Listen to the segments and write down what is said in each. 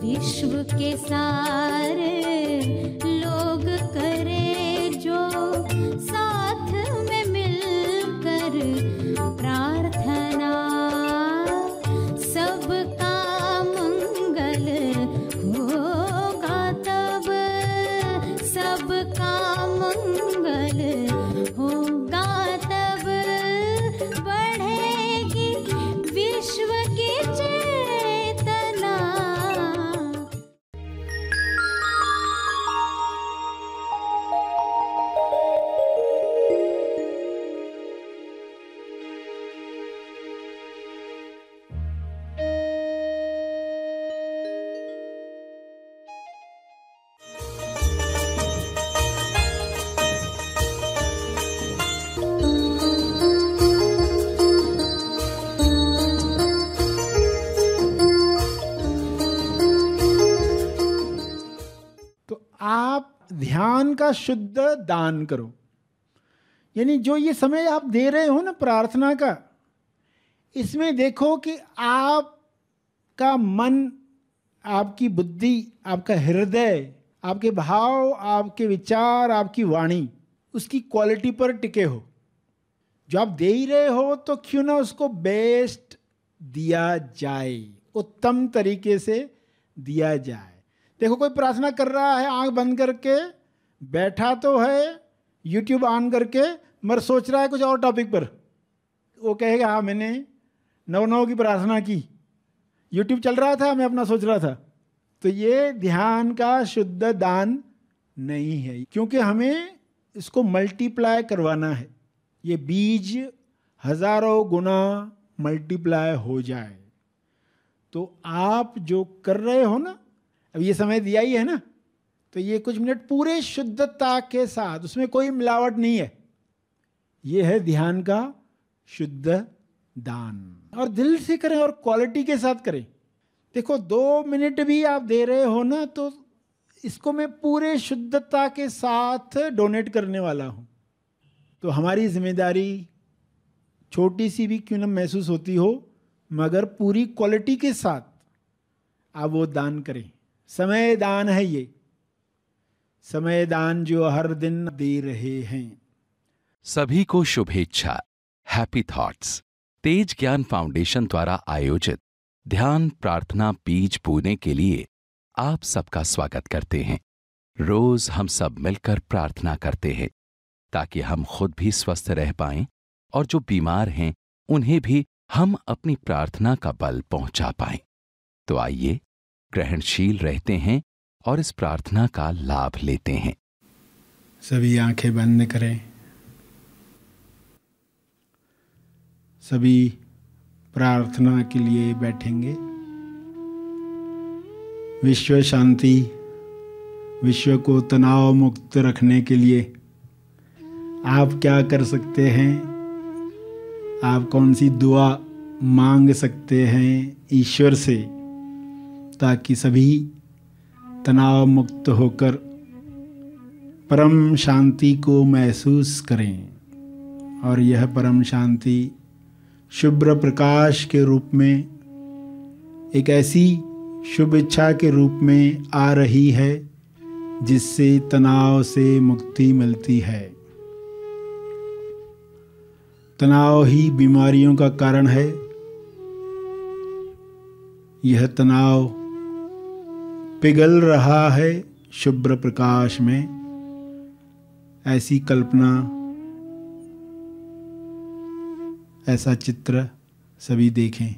विश्व के सारे लोग करे जो साथ में मिलकर प्रार्थना, सबका मंगल होगा तब, सबका मंगल होगा तब, बढ़ेगी विश्व की चेतना। तो आप ध्यान का शुद्ध दान करो, यानी जो ये समय आप दे रहे हो ना प्रार्थना का, इसमें देखो कि आपका मन, आपकी बुद्धि, आपका हृदय, आपके भाव, आपके विचार, आपकी वाणी, उसकी क्वालिटी पर टिके हो। जो आप दे ही रहे हो तो क्यों ना उसको बेस्ट दिया जाए, उत्तम तरीके से दिया जाए। देखो कोई प्रार्थना कर रहा है आंख बंद करके, बैठा तो है यूट्यूब ऑन करके, मगर सोच रहा है कुछ और टॉपिक पर। वो कहेगा हाँ मैंने 9 की प्रार्थना की, यूट्यूब चल रहा था, मैं अपना सोच रहा था। तो ये ध्यान का शुद्ध दान नहीं है, क्योंकि हमें इसको मल्टीप्लाई करवाना है, ये बीज हजारों गुना मल्टीप्लाई हो जाए। तो आप जो कर रहे हो ना, अब ये समय दिया ही है ना, तो ये कुछ मिनट पूरे शुद्धता के साथ, उसमें कोई मिलावट नहीं है, ये है ध्यान का शुद्ध दान। और दिल से करें और क्वालिटी के साथ करें। देखो 2 मिनट भी आप दे रहे हो ना, तो इसको मैं पूरे शुद्धता के साथ डोनेट करने वाला हूं। तो हमारी जिम्मेदारी छोटी सी भी क्यों न महसूस होती हो, मगर पूरी क्वालिटी के साथ आप वो दान करें। समय दान है ये, समय दान जो हर दिन दे रहे हैं। सभी को शुभेच्छा। हैप्पी थॉट्स तेज ज्ञान फाउंडेशन द्वारा आयोजित ध्यान प्रार्थना बीज बोने के लिए आप सबका स्वागत करते हैं। रोज हम सब मिलकर प्रार्थना करते हैं ताकि हम खुद भी स्वस्थ रह पाएं और जो बीमार हैं उन्हें भी हम अपनी प्रार्थना का बल पहुंचा पाएं। तो आइए ग्रहणशील रहते हैं और इस प्रार्थना का लाभ लेते हैं। सभी आंखें बंद करें। सभी प्रार्थना के लिए बैठेंगे। विश्व शांति, विश्व को तनाव मुक्त रखने के लिए आप क्या कर सकते हैं? आप कौन सी दुआ मांग सकते हैं ईश्वर से, ताकि सभी तनाव मुक्त होकर परम शांति को महसूस करें। और यह परम शांति शुभ्र प्रकाश के रूप में, एक ऐसी शुभ इच्छा के रूप में आ रही है जिससे तनाव से मुक्ति मिलती है। तनाव ही बीमारियों का कारण है। यह तनाव पिघल रहा है शुभ्र प्रकाश में। ऐसी कल्पना, ऐसा चित्र सभी देखें।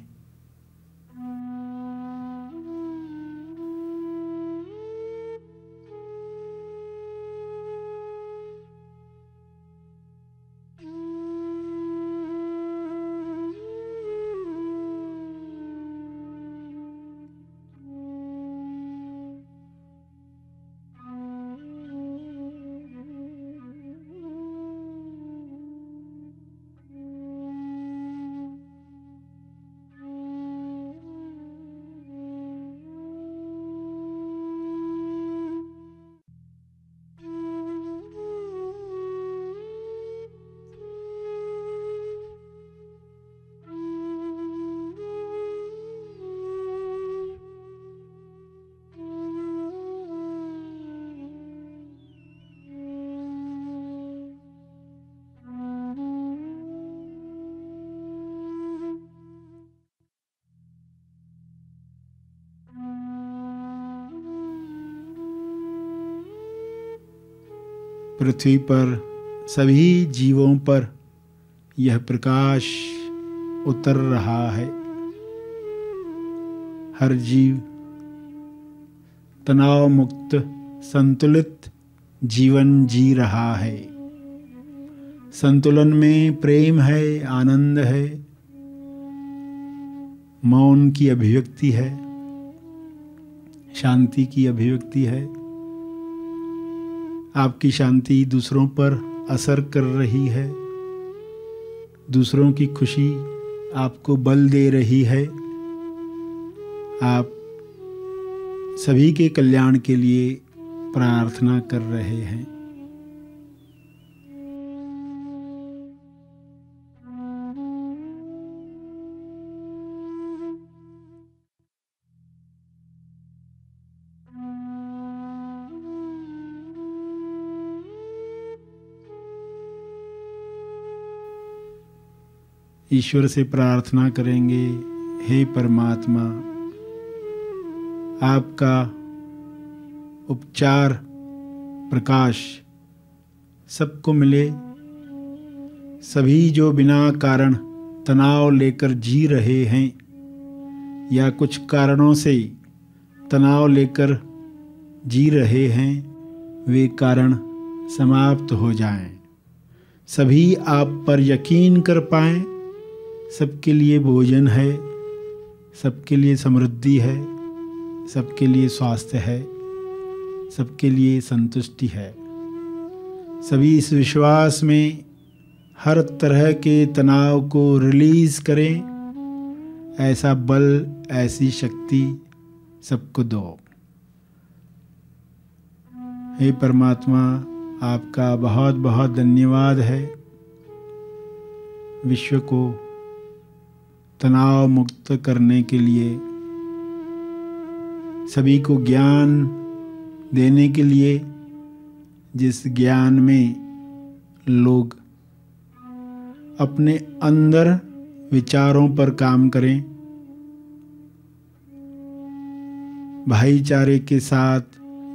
पृथ्वी पर सभी जीवों पर यह प्रकाश उतर रहा है। हर जीव तनाव मुक्त संतुलित जीवन जी रहा है। संतुलन में प्रेम है, आनंद है, मौन की अभिव्यक्ति है, शांति की अभिव्यक्ति है। आपकी शांति दूसरों पर असर कर रही है, दूसरों की खुशी आपको बल दे रही है। आप सभी के कल्याण के लिए प्रार्थना कर रहे हैं। ईश्वर से प्रार्थना करेंगे, हे परमात्मा, आपका उपचार प्रकाश सबको मिले। सभी जो बिना कारण तनाव लेकर जी रहे हैं या कुछ कारणों से तनाव लेकर जी रहे हैं, वे कारण समाप्त हो जाएं। सभी आप पर यकीन कर पाएं। सबके लिए भोजन है, सबके लिए समृद्धि है, सबके लिए स्वास्थ्य है, सबके लिए संतुष्टि है। सभी इस विश्वास में हर तरह के तनाव को रिलीज करें। ऐसा बल, ऐसी शक्ति सबको दो। हे परमात्मा, आपका बहुत बहुत धन्यवाद है। विश्व को तनाव मुक्त करने के लिए, सभी को ज्ञान देने के लिए, जिस ज्ञान में लोग अपने अंदर विचारों पर काम करें, भाईचारे के साथ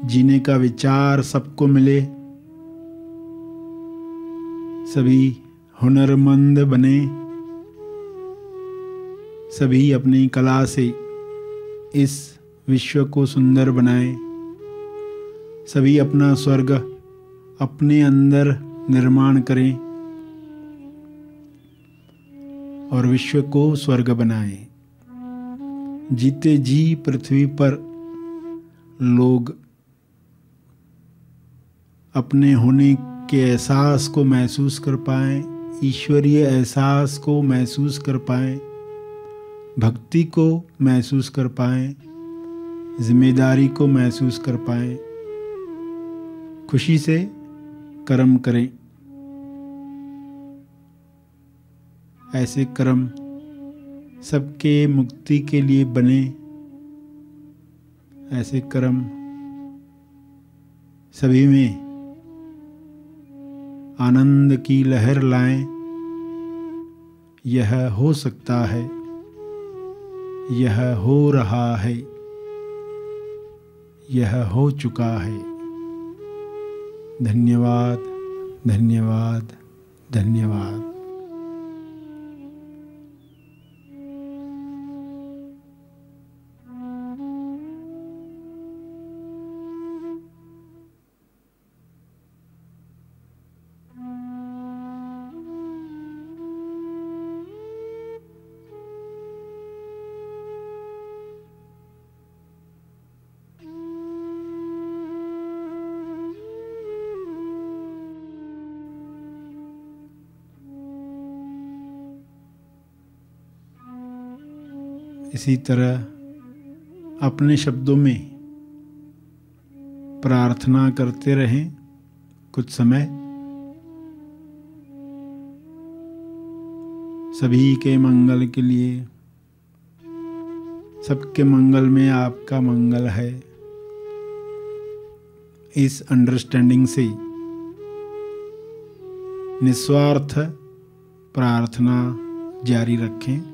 जीने का विचार सबको मिले, सभी हुनरमंद बने, सभी अपनी कला से इस विश्व को सुंदर बनाएं, सभी अपना स्वर्ग अपने अंदर निर्माण करें और विश्व को स्वर्ग बनाएं। जीते जी पृथ्वी पर लोग अपने होने के एहसास को महसूस कर पाएं, ईश्वरीय एहसास को महसूस कर पाएं, भक्ति को महसूस कर पाएं, जिम्मेदारी को महसूस कर पाएं, खुशी से कर्म करें। ऐसे कर्म सबके मुक्ति के लिए बने। ऐसे कर्म सभी में आनंद की लहर लाएं। यह हो सकता है, यह हो रहा है, यह हो चुका है। धन्यवाद, धन्यवाद, धन्यवाद। इसी तरह अपने शब्दों में प्रार्थना करते रहें कुछ समय। सभी के मंगल के लिए, सबके मंगल में आपका मंगल है, इस अंडरस्टैंडिंग से निस्वार्थ प्रार्थना जारी रखें।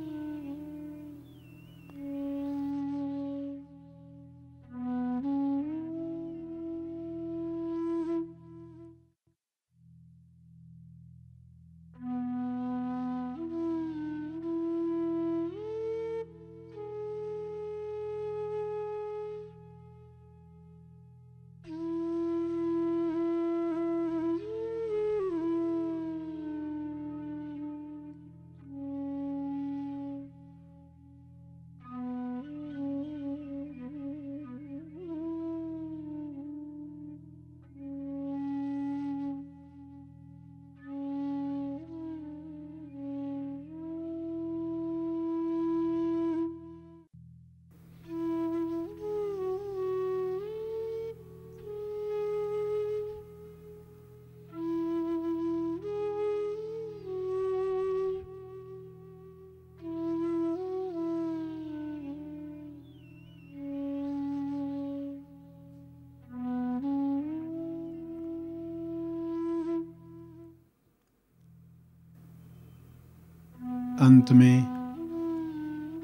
अंत में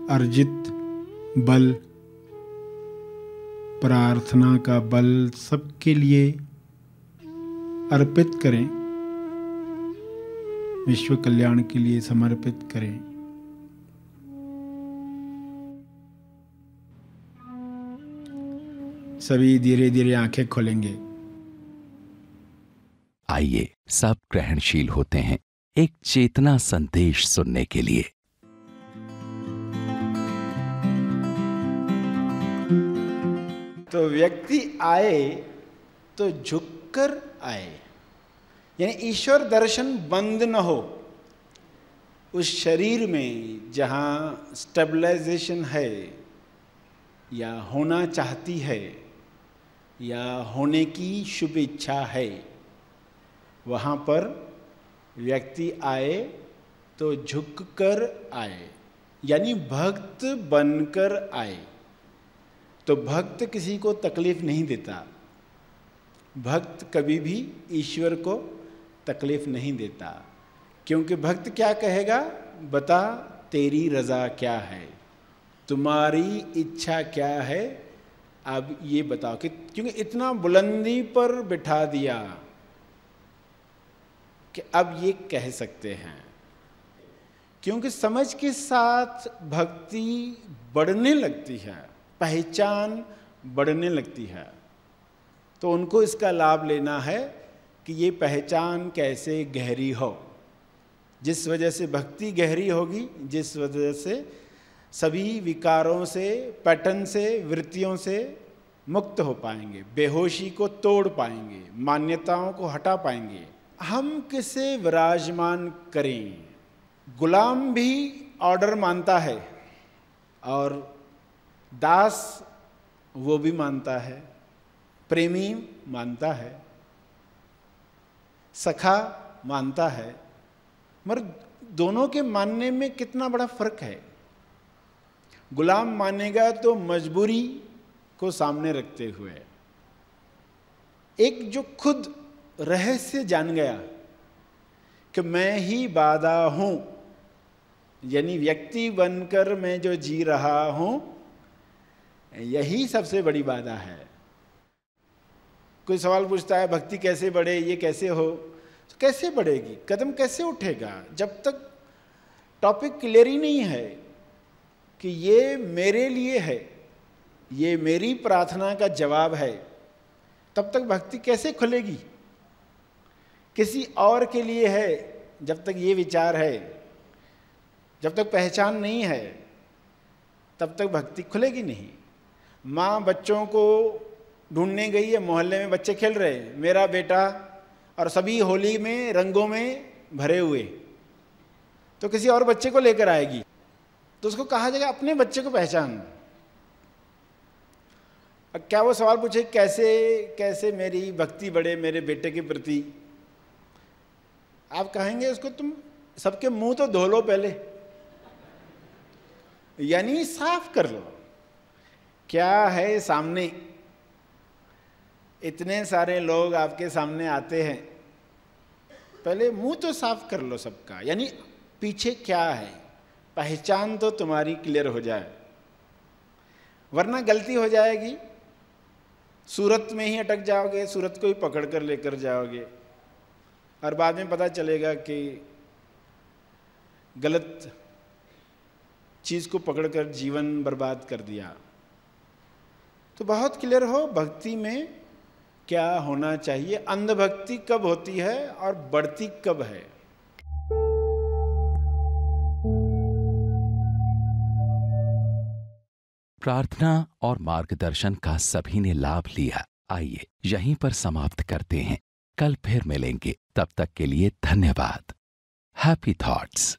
अर्जित बल, प्रार्थना का बल सबके लिए अर्पित करें, विश्व कल्याण के लिए समर्पित करें। सभी धीरे धीरे आंखें खोलेंगे। आइए सब ग्रहणशील होते हैं एक चेतना संदेश सुनने के लिए। तो व्यक्ति आए तो झुककर आए, यानी ईश्वर दर्शन बंद न हो। उस शरीर में जहाँ स्टेबलाइजेशन है या होना चाहती है या होने की शुभ इच्छा है, वहाँ पर व्यक्ति आए तो झुककर आए, यानी भक्त बनकर आए। तो भक्त किसी को तकलीफ नहीं देता, भक्त कभी भी ईश्वर को तकलीफ नहीं देता, क्योंकि भक्त क्या कहेगा, बता तेरी रजा क्या है, तुम्हारी इच्छा क्या है, अब ये बताओ। कि क्योंकि इतना बुलंदी पर बिठा दिया कि अब ये कह सकते हैं, क्योंकि समझ के साथ भक्ति बढ़ने लगती है, पहचान बढ़ने लगती है। तो उनको इसका लाभ लेना है कि ये पहचान कैसे गहरी हो, जिस वजह से भक्ति गहरी होगी, जिस वजह से सभी विकारों से, पैटर्न से, वृत्तियों से मुक्त हो पाएंगे, बेहोशी को तोड़ पाएंगे, मान्यताओं को हटा पाएंगे। हम किसे विराजमान करें? गुलाम भी ऑर्डर मानता है और दास वो भी मानता है, प्रेमी मानता है, सखा मानता है, मगर दोनों के मानने में कितना बड़ा फर्क है। गुलाम मानेगा तो मजबूरी को सामने रखते हुए, एक जो खुद रहस्य जान गया कि मैं ही बाधा हूं, यानी व्यक्ति बनकर मैं जो जी रहा हूं, यही सबसे बड़ी बाधा है। कोई सवाल पूछता है भक्ति कैसे बढ़े, ये कैसे हो, तो कैसे बढ़ेगी, कदम कैसे उठेगा, जब तक टॉपिक क्लियर ही नहीं है कि ये मेरे लिए है, ये मेरी प्रार्थना का जवाब है, तब तक भक्ति कैसे खुलेगी। किसी और के लिए है, जब तक ये विचार है, जब तक पहचान नहीं है, तब तक भक्ति खुलेगी नहीं। माँ बच्चों को ढूंढने गई है, मोहल्ले में बच्चे खेल रहे हैं, मेरा बेटा, और सभी होली में रंगों में भरे हुए, तो किसी और बच्चे को लेकर आएगी, तो उसको कहा जाएगा अपने बच्चे को पहचान। क्या वो सवाल पूछे कैसे कैसे मेरी भक्ति बढ़े मेरे बेटे के प्रति, आप कहेंगे उसको तुम सबके मुंह तो धो लो पहले, यानी साफ कर लो क्या है सामने। इतने सारे लोग आपके सामने आते हैं, पहले मुंह तो साफ कर लो सबका, यानी पीछे क्या है, पहचान तो तुम्हारी क्लियर हो जाए, वरना गलती हो जाएगी, सूरत में ही अटक जाओगे, सूरत को ही पकड़ कर लेकर जाओगे, और बाद में पता चलेगा कि गलत चीज़ को पकड़कर जीवन बर्बाद कर दिया। तो बहुत क्लियर हो भक्ति में क्या होना चाहिए, अंधभक्ति कब होती है और बढ़ती कब है। प्रार्थना और मार्गदर्शन का सभी ने लाभ लिया। आइए यहीं पर समाप्त करते हैं, कल फिर मिलेंगे, तब तक के लिए धन्यवाद। Happy thoughts.